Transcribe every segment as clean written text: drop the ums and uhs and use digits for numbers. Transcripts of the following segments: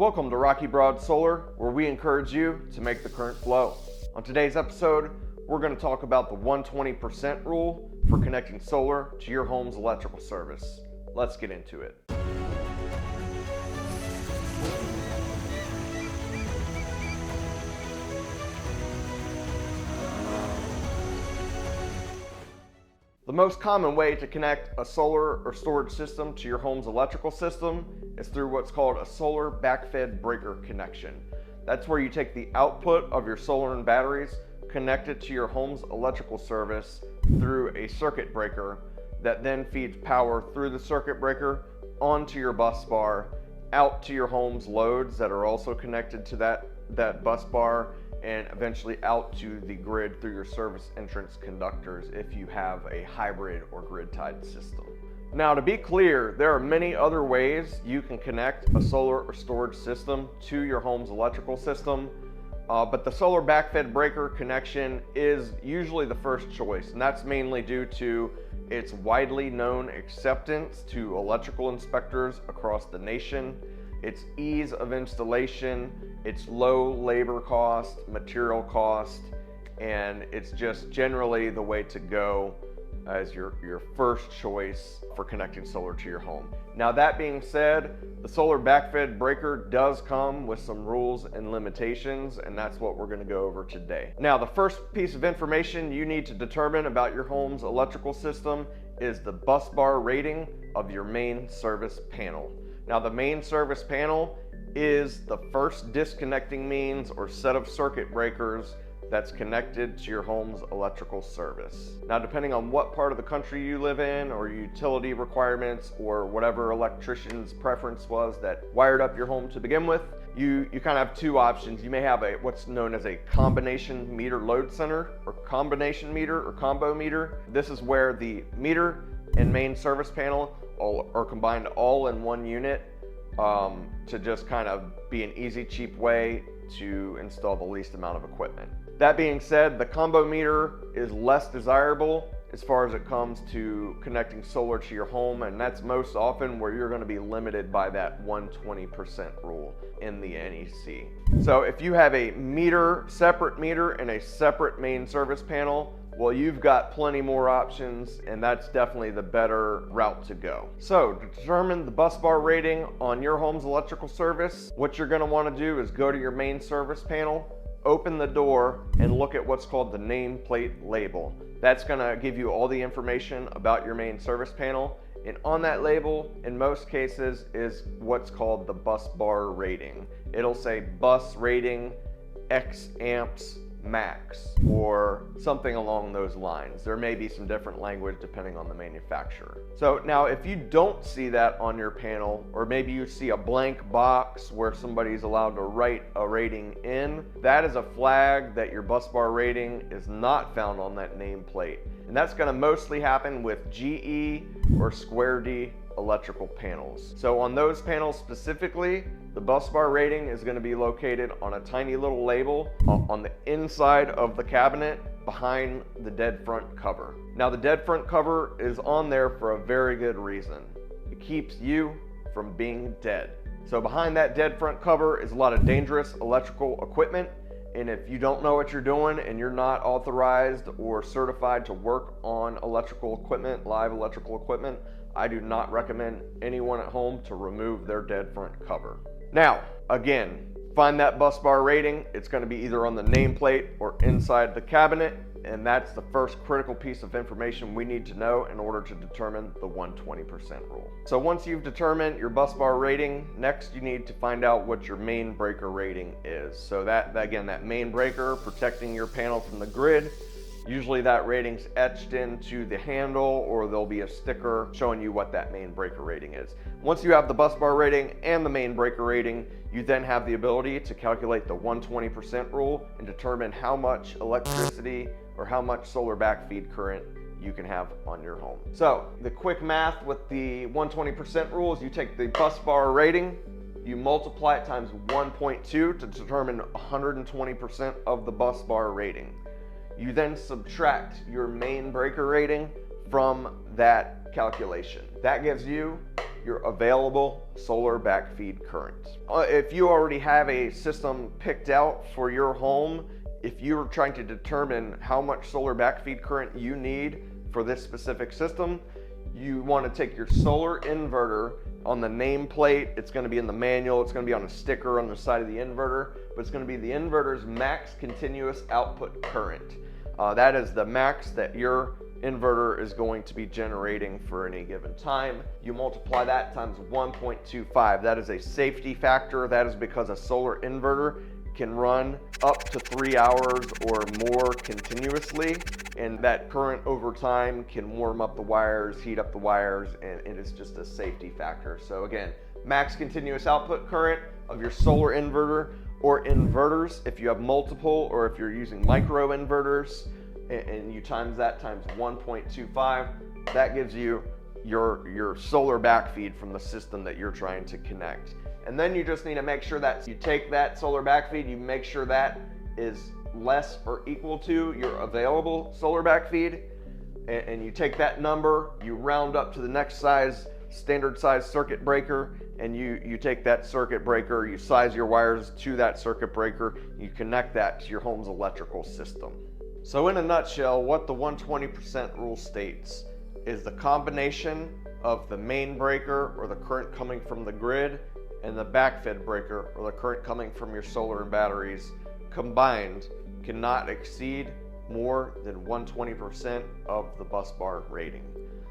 Welcome to Rocky Broad Solar, where we encourage you to make the current flow. On today's episode, we're going to talk about the 120% rule for connecting solar to your home's electrical service. Let's get into it. The most common way to connect a solar or storage system to your home's electrical system is through what's called a solar backfed breaker connection. That's where you take the output of your solar and batteries, connect it to your home's electrical service through a circuit breaker that then feeds power through the circuit breaker onto your bus bar, out to your home's loads that are also connected to that bus bar, and eventually out to the grid through your service entrance conductors if you have a hybrid or grid-tied system. Now, to be clear, there are many other ways you can connect a solar or storage system to your home's electrical system, but the solar backfed breaker connection is usually the first choice, and that's mainly due to its widely known acceptance to electrical inspectors across the nation, its ease of installation, its low labor cost, material cost, and it's just generally the way to go as your first choice for connecting solar to your home. Now, that being said, the solar backfed breaker does come with some rules and limitations, and that's what we're going to go over today. Now, the first piece of information you need to determine about your home's electrical system is the bus bar rating of your main service panel. Now, the main service panel is the first disconnecting means or set of circuit breakers that's connected to your home's electrical service. Now, depending on what part of the country you live in, or utility requirements, or whatever electrician's preference was that wired up your home to begin with, you kind of have two options. You may have what's known as a combination meter load center, or combination meter, or combo meter. This is where the meter and main service panel are combined all in one unit to just kind of be an easy, cheap way to install the least amount of equipment. That being said, the combo meter is less desirable as far as it comes to connecting solar to your home, and that's most often where you're going to be limited by that 120% rule in the NEC. So if you have a separate meter and a separate main service panel, well, you've got plenty more options, and that's definitely the better route to go. So to determine the bus bar rating on your home's electrical service, what you're going to want to do is go to your main service panel, open the door, and look at what's called the nameplate label. That's going to give you all the information about your main service panel, and on that label, in most cases, is what's called the bus bar rating. It'll say bus rating X amps max, or something along those lines. There may be some different language depending on the manufacturer. So now, if you don't see that on your panel, or maybe you see a blank box where somebody's allowed to write a rating in, that is a flag that your bus bar rating is not found on that nameplate. And that's going to mostly happen with GE or Square D electrical panels. So on those panels specifically, the bus bar rating is going to be located on a tiny little label on the inside of the cabinet behind the dead front cover. Now, the dead front cover is on there for a very good reason. It keeps you from being dead. So behind that dead front cover is a lot of dangerous electrical equipment, and if you don't know what you're doing and you're not authorized or certified to work on electrical equipment, live electrical equipment, I do not recommend anyone at home to remove their dead front cover. Now, again, find that bus bar rating. It's going to be either on the nameplate or inside the cabinet, and that's the first critical piece of information we need to know in order to determine the 120% rule. So once you've determined your bus bar rating, next you need to find out what your main breaker rating is. So that main breaker protecting your panel from the grid, usually that rating's etched into the handle, or there'll be a sticker showing you what that main breaker rating is. Once you have the bus bar rating and the main breaker rating, you then have the ability to calculate the 120% rule and determine how much electricity or how much solar backfeed current you can have on your home. So the quick math with the 120% rule is you take the bus bar rating, you multiply it times 1.2 to determine 120% of the bus bar rating. You then subtract your main breaker rating from that calculation. That gives you your available solar backfeed current. If you already have a system picked out for your home, if you're trying to determine how much solar backfeed current you need for this specific system, you want to take your solar inverter. On the nameplate, it's going to be in the manual, it's going to be on a sticker on the side of the inverter, but it's going to be the inverter's max continuous output current. That is the max that your inverter is going to be generating for any given time. You multiply that times 1.25. That is a safety factor. That is because a solar inverter can run up to 3 hours or more continuously, and that current over time can warm up the wires, heat up the wires, and it is just a safety factor. So again, max continuous output current of your solar inverter or inverters, if you have multiple or if you're using micro inverters, and you times that times 1.25, that gives you your solar backfeed from the system that you're trying to connect. And then you just need to make sure that you take that solar backfeed, you make sure that is less or equal to your available solar backfeed, and you take that number, you round up to the next size, standard size circuit breaker, and you take that circuit breaker, you size your wires to that circuit breaker, you connect that to your home's electrical system. So in a nutshell, what the 120% rule states is the combination of the main breaker or the current coming from the grid and the backfed breaker or the current coming from your solar and batteries combined cannot exceed more than 120% of the bus bar rating.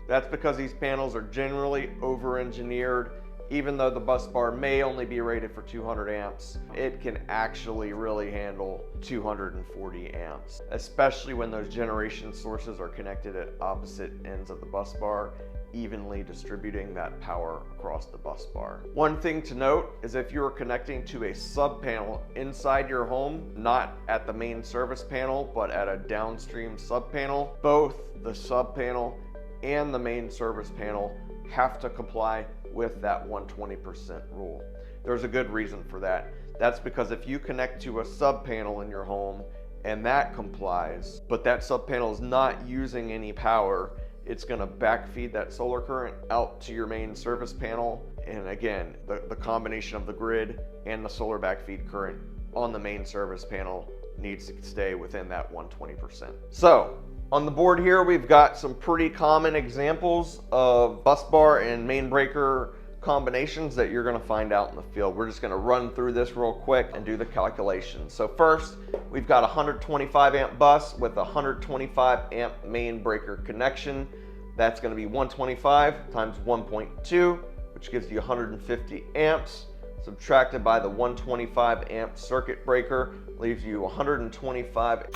That's because these panels are generally over-engineered. Even though the bus bar may only be rated for 200 amps, it can actually really handle 240 amps, especially when those generation sources are connected at opposite ends of the bus bar, evenly distributing that power across the bus bar. One thing to note is if you're connecting to a sub panel inside your home, not at the main service panel, but at a downstream sub panel, both the sub panel and the main service panel have to comply with that 120% rule. There's a good reason for that. That's because if you connect to a sub panel in your home and that complies, but that sub panel is not using any power, it's going to backfeed that solar current out to your main service panel. And again, the combination of the grid and the solar backfeed current on the main service panel needs to stay within that 120%. So on the board here, we've got some pretty common examples of bus bar and main breaker combinations that you're going to find out in the field. We're just going to run through this real quick and do the calculations. So first, we've got a 125 amp bus with a 125 amp main breaker connection. That's going to be 125 times 1.2, which gives you 150 amps. Subtracted by the 125 amp circuit breaker leaves you 125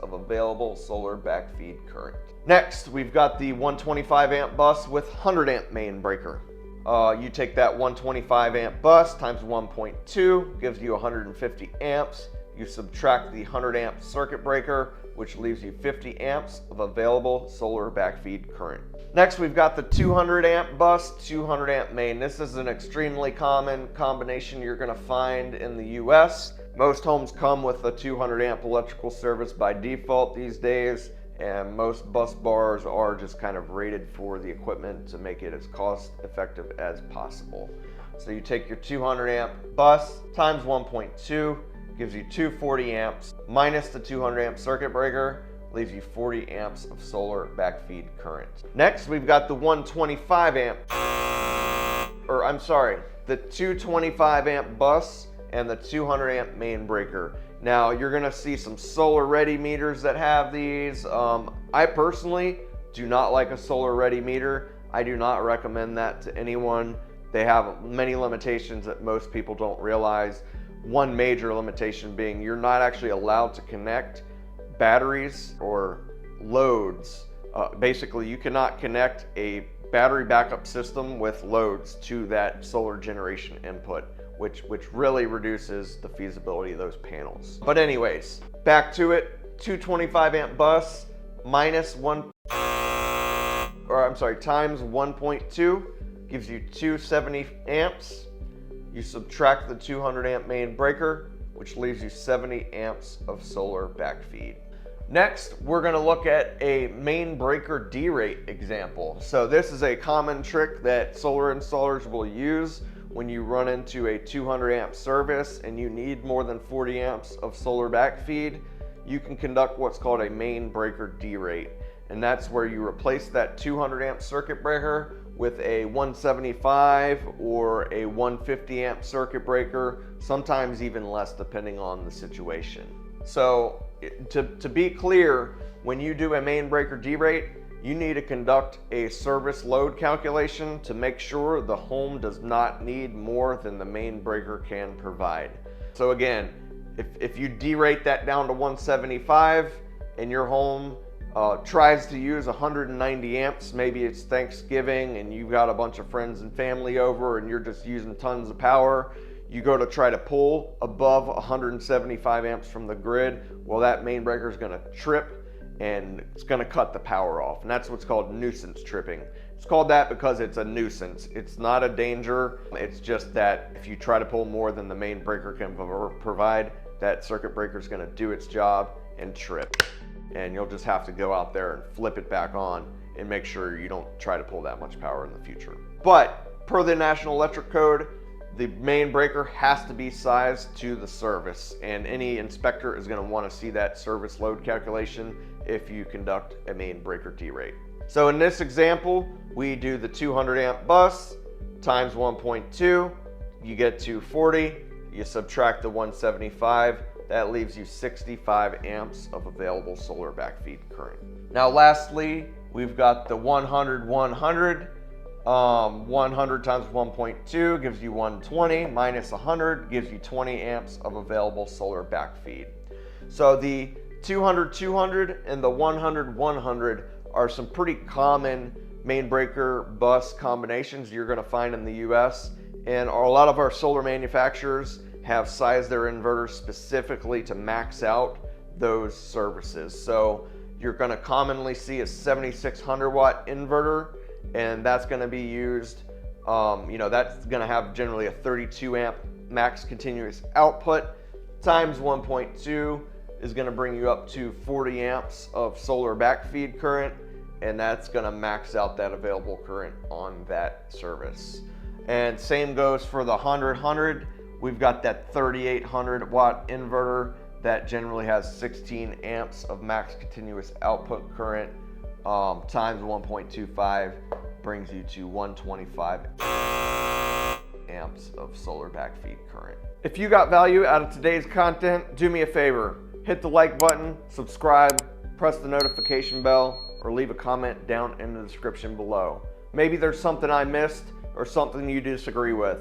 of available solar backfeed current. Next, we've got the 125 amp bus with 100 amp main breaker. You take that 125 amp bus times 1.2, gives you 150 amps. You subtract the 100 amp circuit breaker, which leaves you 50 amps of available solar backfeed current. Next, we've got the 200 amp bus, 200 amp main. This is an extremely common combination you're going to find in the US. Most homes come with a 200 amp electrical service by default these days, and most bus bars are just kind of rated for the equipment to make it as cost effective as possible. So you take your 200 amp bus times 1.2, gives you 240 amps, minus the 200 amp circuit breaker, leaves you 40 amps of solar backfeed current. Next, we've got the 125 amp, the 225 amp bus and the 200 amp main breaker. Now you're gonna see some solar ready meters that have these. I personally do not like a solar ready meter. I do not recommend that to anyone. They have many limitations that most people don't realize. One major limitation being you're not actually allowed to connect batteries or loads. Basically, you cannot connect a battery backup system with loads to that solar generation input, which really reduces the feasibility of those panels. But anyways, back to it. 225 amp bus times 1.2 gives you 270 amps. You subtract the 200 amp main breaker, which leaves you 70 amps of solar backfeed. Next, we're going to look at a main breaker derate example. So this is a common trick that solar installers will use when you run into a 200 amp service and you need more than 40 amps of solar backfeed. You can conduct what's called a main breaker derate, and that's where you replace that 200 amp circuit breaker with a 175 or a 150 amp circuit breaker, sometimes even less depending on the situation. So to be clear, when you do a main breaker derate, you need to conduct a service load calculation to make sure the home does not need more than the main breaker can provide. So again, if you derate that down to 175 and your home tries to use 190 amps, maybe it's Thanksgiving and you've got a bunch of friends and family over and you're just using tons of power, you go to try to pull above 175 amps from the grid, well, that main breaker is going to trip and it's going to cut the power off. And that's what's called nuisance tripping. It's called that because it's a nuisance. It's not a danger. It's just that if you try to pull more than the main breaker can provide, that circuit breaker is going to do its job and trip. And you'll just have to go out there and flip it back on and make sure you don't try to pull that much power in the future. But per the National Electric Code, the main breaker has to be sized to the service, and any inspector is going to want to see that service load calculation if you conduct a main breaker derate. So in this example, we do the 200 amp bus times 1.2, you get 240, you subtract the 175, that leaves you 65 amps of available solar backfeed current. Now lastly, we've got the 100 times 1.2 gives you 120, minus 100 gives you 20 amps of available solar backfeed. So the 200 and the 100 are some pretty common main breaker bus combinations you're going to find in the US, and a lot of our solar manufacturers have sized their inverters specifically to max out those services. So you're going to commonly see a 7600 watt inverter, and that's going to be used, that's going to have generally a 32 amp max continuous output times 1.2 is going to bring you up to 40 amps of solar backfeed current, and that's going to max out that available current on that service. And same goes for the 100. We've got that 3800 watt inverter that generally has 16 amps of max continuous output current, times 1.25 brings you to 125 amps of solar backfeed current. If you got value out of today's content, do me a favor, hit the like button, subscribe, press the notification bell, or leave a comment down in the description below. Maybe there's something I missed or something you disagree with.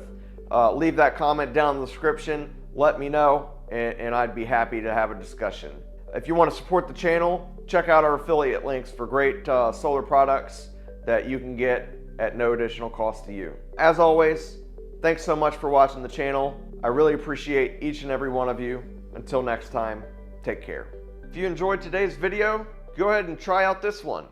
Leave that comment down in the description, let me know, and I'd be happy to have a discussion. If you want to support the channel, check out our affiliate links for great solar products that you can get at no additional cost to you. As always, thanks so much for watching the channel. I really appreciate each and every one of you. Until next time, take care. If you enjoyed today's video, go ahead and try out this one.